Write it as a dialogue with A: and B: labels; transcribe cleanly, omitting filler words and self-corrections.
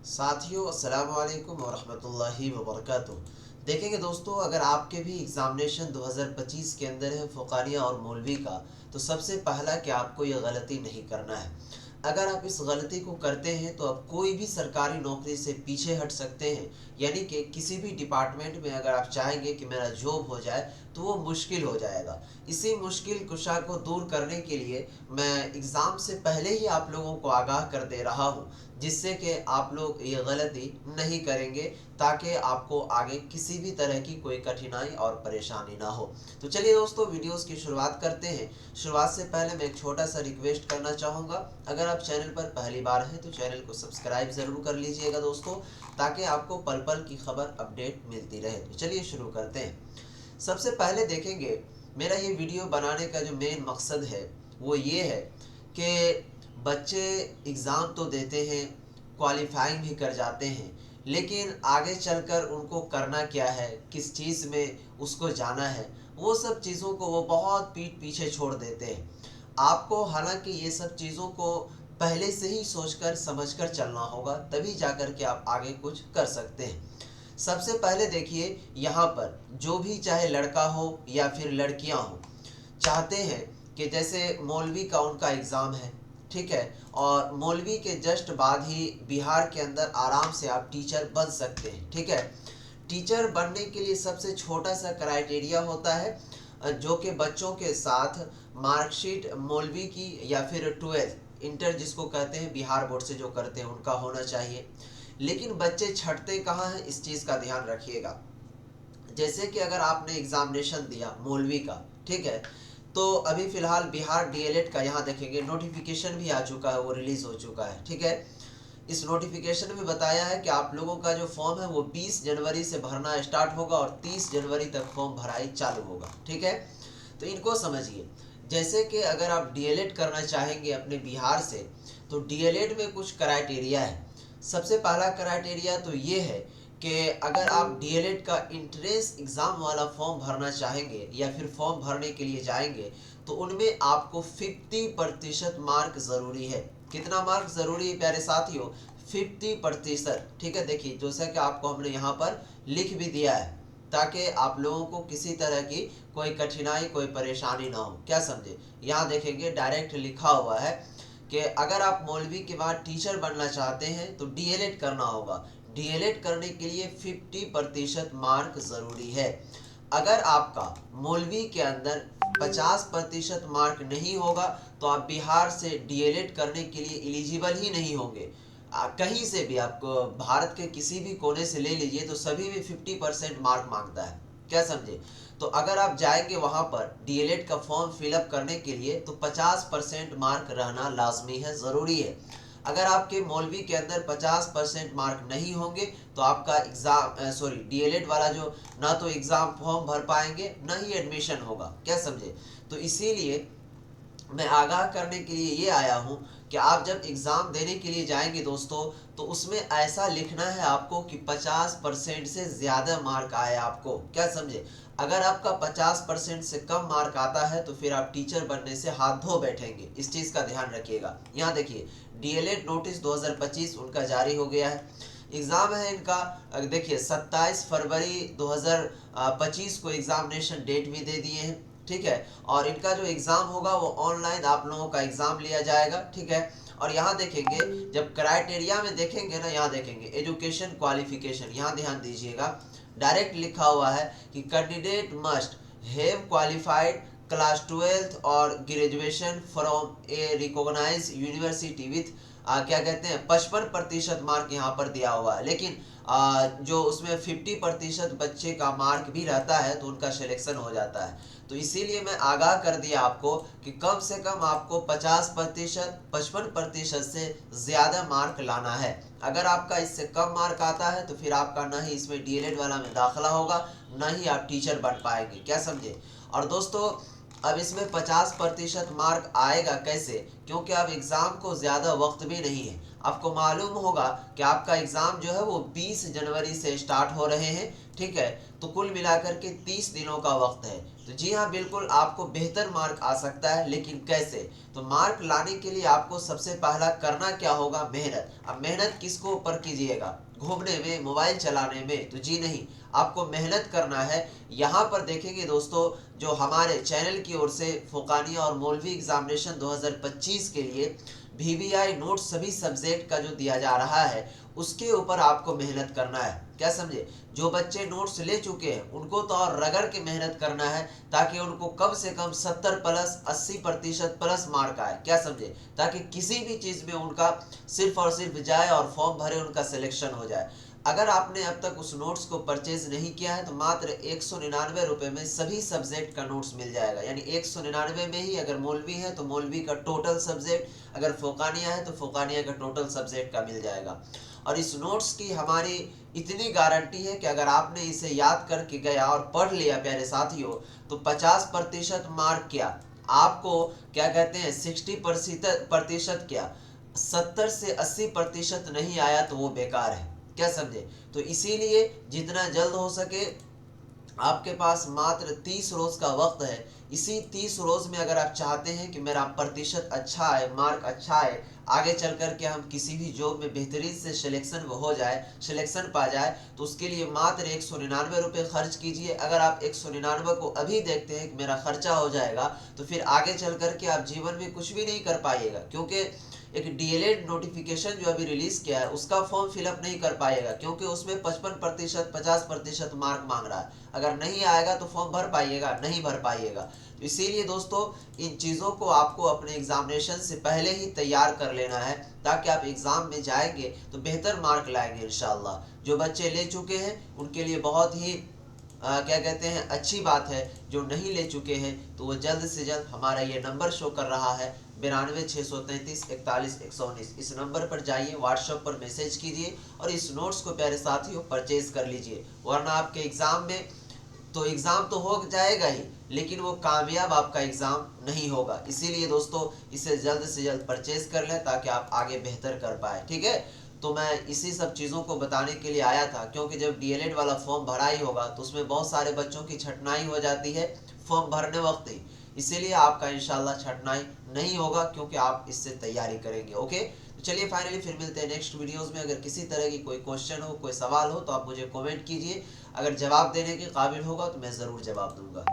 A: साथियों अस्सलाम वालेकुम वरहमतुल्लाहि वबरकातुहू। देखेंगे दोस्तों, अगर आपके भी एग्ज़ामिनेशन 2025 के अंदर है फ़ुक़ानिया और मौलवी का, तो सबसे पहला कि आपको ये गलती नहीं करना है। अगर आप इस गलती को करते हैं तो आप कोई भी सरकारी नौकरी से पीछे हट सकते हैं। यानी कि किसी भी डिपार्टमेंट में अगर आप चाहेंगे कि मेरा जॉब हो जाए तो वो मुश्किल हो जाएगा। इसी मुश्किल कुशा को दूर करने के लिए मैं एग्ज़ाम से पहले ही आप लोगों को आगाह कर दे रहा हूँ, जिससे कि आप लोग ये गलती नहीं करेंगे, ताकि आपको आगे किसी भी तरह की कोई कठिनाई और परेशानी ना हो। तो चलिए दोस्तों, वीडियोस की शुरुआत करते हैं। शुरुआत से पहले मैं एक छोटा सा रिक्वेस्ट करना चाहूँगा, अगर आप चैनल पर पहली बार हैं तो चैनल को सब्सक्राइब ज़रूर कर लीजिएगा दोस्तों, ताकि आपको पल पल की खबर अपडेट मिलती रहे। तो चलिए शुरू करते हैं। सबसे पहले देखेंगे, मेरा ये वीडियो बनाने का जो मेन मकसद है वो ये है कि बच्चे एग्ज़ाम तो देते हैं, क्वालिफाइंग भी कर जाते हैं, लेकिन आगे चलकर उनको करना क्या है, किस चीज़ में उसको जाना है, वो सब चीज़ों को वो बहुत पीठ पीछे छोड़ देते हैं। आपको हालांकि ये सब चीज़ों को पहले से ही सोचकर समझकर चलना होगा, तभी जाकर के आप आगे कुछ कर सकते हैं। सबसे पहले देखिए, यहाँ पर जो भी चाहे लड़का हो या फिर लड़कियाँ हो, चाहते हैं कि जैसे मौलवी का उनका एग्ज़ाम है, ठीक है, और मौलवी के जस्ट बाद ही बिहार के अंदर आराम से आप टीचर बन सकते हैं, ठीक है। टीचर बनने के लिए सबसे छोटा सा क्राइटेरिया होता है, जो कि बच्चों के साथ मार्कशीट मौलवी की या फिर 12th इंटर जिसको कहते हैं, बिहार बोर्ड से जो करते हैं उनका होना चाहिए। लेकिन बच्चे छटते कहाँ हैं, इस चीज़ का ध्यान रखिएगा। जैसे कि अगर आपने एग्ज़ामिनेशन दिया मौलवी का, ठीक है, तो अभी फ़िलहाल बिहार डीएलएड का यहाँ देखेंगे नोटिफिकेशन भी आ चुका है, वो रिलीज़ हो चुका है, ठीक है। इस नोटिफिकेशन में बताया है कि आप लोगों का जो फॉर्म है वो 20 जनवरी से भरना स्टार्ट होगा और 30 जनवरी तक फॉर्म भराई चालू होगा, ठीक है। तो इनको समझिए। जैसे कि अगर आप डीएलएड करना चाहेंगे अपने बिहार से, तो डीएलएड में कुछ क्राइटेरिया है। सबसे पहला क्राइटेरिया तो ये है कि अगर आप डीएलएड का इंट्रेंस एग्ज़ाम वाला फॉर्म भरना चाहेंगे या फिर फॉर्म भरने के लिए जाएंगे, तो उनमें आपको 50% मार्क ज़रूरी है। कितना मार्क ज़रूरी है प्यारे साथियों? 50%, ठीक है। देखिए, जैसा कि आपको हमने यहाँ पर लिख भी दिया है, ताकि आप लोगों को किसी तरह की कोई कठिनाई, कोई परेशानी ना हो, क्या समझे। यहाँ देखेंगे डायरेक्ट लिखा हुआ है कि अगर आप मौलवी के बाद टीचर बनना चाहते हैं तो डीएलएड करना होगा। डीएलएड करने के लिए 50% मार्क ज़रूरी है। अगर आपका मौलवी के अंदर 50% मार्क नहीं होगा तो आप बिहार से डीएलएड करने के लिए एलिजिबल ही नहीं होंगे। कहीं से भी आपको भारत के किसी भी कोने से ले लीजिए तो सभी में 50% मार्क मांगता है, क्या समझे। तो अगर आप जाएंगे वहाँ पर डीएलएड का फॉर्म फिलअप करने के लिए तो 50% मार्क रहना लाजमी है, ज़रूरी है। अगर आपके मौलवी के अंदर 50% मार्क नहीं होंगे तो आपका एग्ज़ाम डीएलएड वाला जो ना तो एग्ज़ाम फॉर्म भर पाएंगे, ना ही एडमिशन होगा, क्या समझे। तो इसीलिए मैं आगाह करने के लिए ये आया हूँ कि आप जब एग्ज़ाम देने के लिए जाएंगे दोस्तों, तो उसमें ऐसा लिखना है आपको कि 50% से ज़्यादा मार्क आए आपको, क्या समझे। अगर आपका 50% से कम मार्क आता है तो फिर आप टीचर बनने से हाथ धो बैठेंगे, इस चीज़ का ध्यान रखिएगा। यहाँ देखिए, डीएलएड नोटिस 2025 उनका जारी हो गया है। एग्ज़ाम है इनका, देखिए 27 फरवरी 2025 को एग्ज़ामिनेशन डेट भी दे दिए हैं, ठीक है। और इनका जो एग्ज़ाम होगा वो ऑनलाइन आप लोगों का एग्ज़ाम लिया जाएगा, ठीक है। और यहाँ देखेंगे, जब क्राइटेरिया में देखेंगे ना, यहाँ देखेंगे एजुकेशन क्वालिफिकेशन, यहाँ ध्यान दीजिएगा। डायरेक्ट लिखा हुआ है कि candidate must have qualified class 12th और graduation from a recognise university with क्या कहते हैं 55% मार्क यहाँ पर दिया हुआ है। लेकिन जो उसमें 50% बच्चे का मार्क भी रहता है तो उनका सिलेक्शन हो जाता है। तो इसीलिए मैं आगाह कर दिया आपको कि कम से कम आपको 50%, 55% से ज़्यादा मार्क लाना है। अगर आपका इससे कम मार्क आता है तो फिर आपका ना ही इसमें डीएलएड वाला में दाखिला होगा, ना ही आप टीचर बन पाएंगे, क्या समझे। और दोस्तों, अब इसमें 50% मार्क आएगा कैसे, क्योंकि अब एग्ज़ाम को ज़्यादा वक्त भी नहीं है। आपको मालूम होगा कि आपका एग्ज़ाम जो है वो 20 जनवरी से स्टार्ट हो रहे हैं, ठीक है। तो कुल मिलाकर के 30 दिनों का वक्त है। तो जी हाँ, बिल्कुल आपको बेहतर मार्क आ सकता है, लेकिन कैसे? तो मार्क लाने के लिए आपको सबसे पहला करना क्या होगा? मेहनत। अब मेहनत किसको ऊपर कीजिएगा? घूमने में, मोबाइल चलाने में? तो जी नहीं, आपको मेहनत करना है। यहाँ पर देखेंगे दोस्तों, जो हमारे चैनल की ओर से फोकानिया और मौलवी एग्जामिनेशन 2025 के लिए VVI नोट सभी सब्जेक्ट का जो दिया जा रहा है, उसके ऊपर आपको मेहनत करना है। क्या समझे? जो बच्चे नोट्स ले चुके हैं उनको तो और रगड़ के मेहनत करना है, ताकि उनको कम से कम 70 प्लस 80% प्लस मार्क आए। क्या समझे? ताकि किसी भी चीज़ में उनका सिर्फ और सिर्फ जाए और फॉर्म भरे, उनका सिलेक्शन हो जाए। अगर आपने अब तक उस नोट्स को परचेज नहीं किया है तो मात्र 199 रुपये में सभी सब्जेक्ट का नोट्स मिल जाएगा। यानी 199 में ही अगर मौलवी है तो मौलवी का टोटल सब्जेक्ट, अगर फोकानिया है तो फोकानिया का टोटल सब्जेक्ट का मिल जाएगा। और इस नोट्स की हमारी इतनी गारंटी है कि अगर आपने इसे याद करके गया और पढ़ लिया प्यारे साथियों, तो 50% मार्क क्या आपको, क्या कहते हैं, 60% क्या, 70 से 80% नहीं आया तो वो बेकार है। क्या समझे? तो इसीलिए जितना जल्द हो सके, आपके पास मात्र 30 रोज का वक्त है। इसी 30 रोज में अगर आप चाहते हैं कि मेरा प्रतिशत अच्छा है, मार्क अच्छा है, आगे चल कर के हम किसी भी जॉब में बेहतरीन से सिलेक्शन हो जाए, सिलेक्शन पा जाए, तो उसके लिए मात्र 199 रुपये खर्च कीजिए। अगर आप 199 को अभी देखते हैं कि मेरा खर्चा हो जाएगा, तो फिर आगे चल कर के आप जीवन में कुछ भी नहीं कर पाइएगा। क्योंकि एक DLED नोटिफिकेशन जो अभी रिलीज किया है उसका फॉर्म फिलअप नहीं कर पाएगा, क्योंकि उसमें 55% 50% मार्क मांग रहा है। अगर नहीं आएगा तो फॉर्म भर पाइएगा? नहीं भर पाइएगा। तो इसीलिए दोस्तों, इन चीज़ों को आपको अपने एग्जामिनेशन से पहले ही तैयार कर लेना है, ताकि आप एग्ज़ाम में जाएंगे तो बेहतर मार्क लाएंगे इंशाल्लाह। जो बच्चे ले चुके हैं उनके लिए बहुत ही क्या कहते हैं, अच्छी बात है। जो नहीं ले चुके हैं तो वो जल्द से जल्द, हमारा ये नंबर शो कर रहा है 92 633 41 119, इस नंबर पर जाइए, व्हाट्सएप पर मैसेज कीजिए और इस नोट्स को प्यारे साथियों परचेज कर लीजिए। वरना आपके एग्ज़ाम में, तो एग्ज़ाम तो हो जाएगा ही, लेकिन वो कामयाब आपका एग्ज़ाम नहीं होगा। इसीलिए दोस्तों, इसे जल्द से जल्द परचेज कर लें ताकि आप आगे बेहतर कर पाए, ठीक है। तो मैं इसी सब चीज़ों को बताने के लिए आया था, क्योंकि जब DLED वाला फॉर्म भरा ही होगा तो उसमें बहुत सारे बच्चों की छटनाई हो जाती है फॉर्म भरने वक्त ही। इसीलिए आपका इंशाल्लाह छटनाई नहीं होगा, क्योंकि आप इससे तैयारी करेंगे। ओके, तो चलिए फाइनली फिर मिलते हैं नेक्स्ट वीडियोस में। अगर किसी तरह की कोई क्वेश्चन हो, कोई सवाल हो, तो आप मुझे कमेंट कीजिए। अगर जवाब देने के काबिल होगा तो मैं ज़रूर जवाब दूंगा।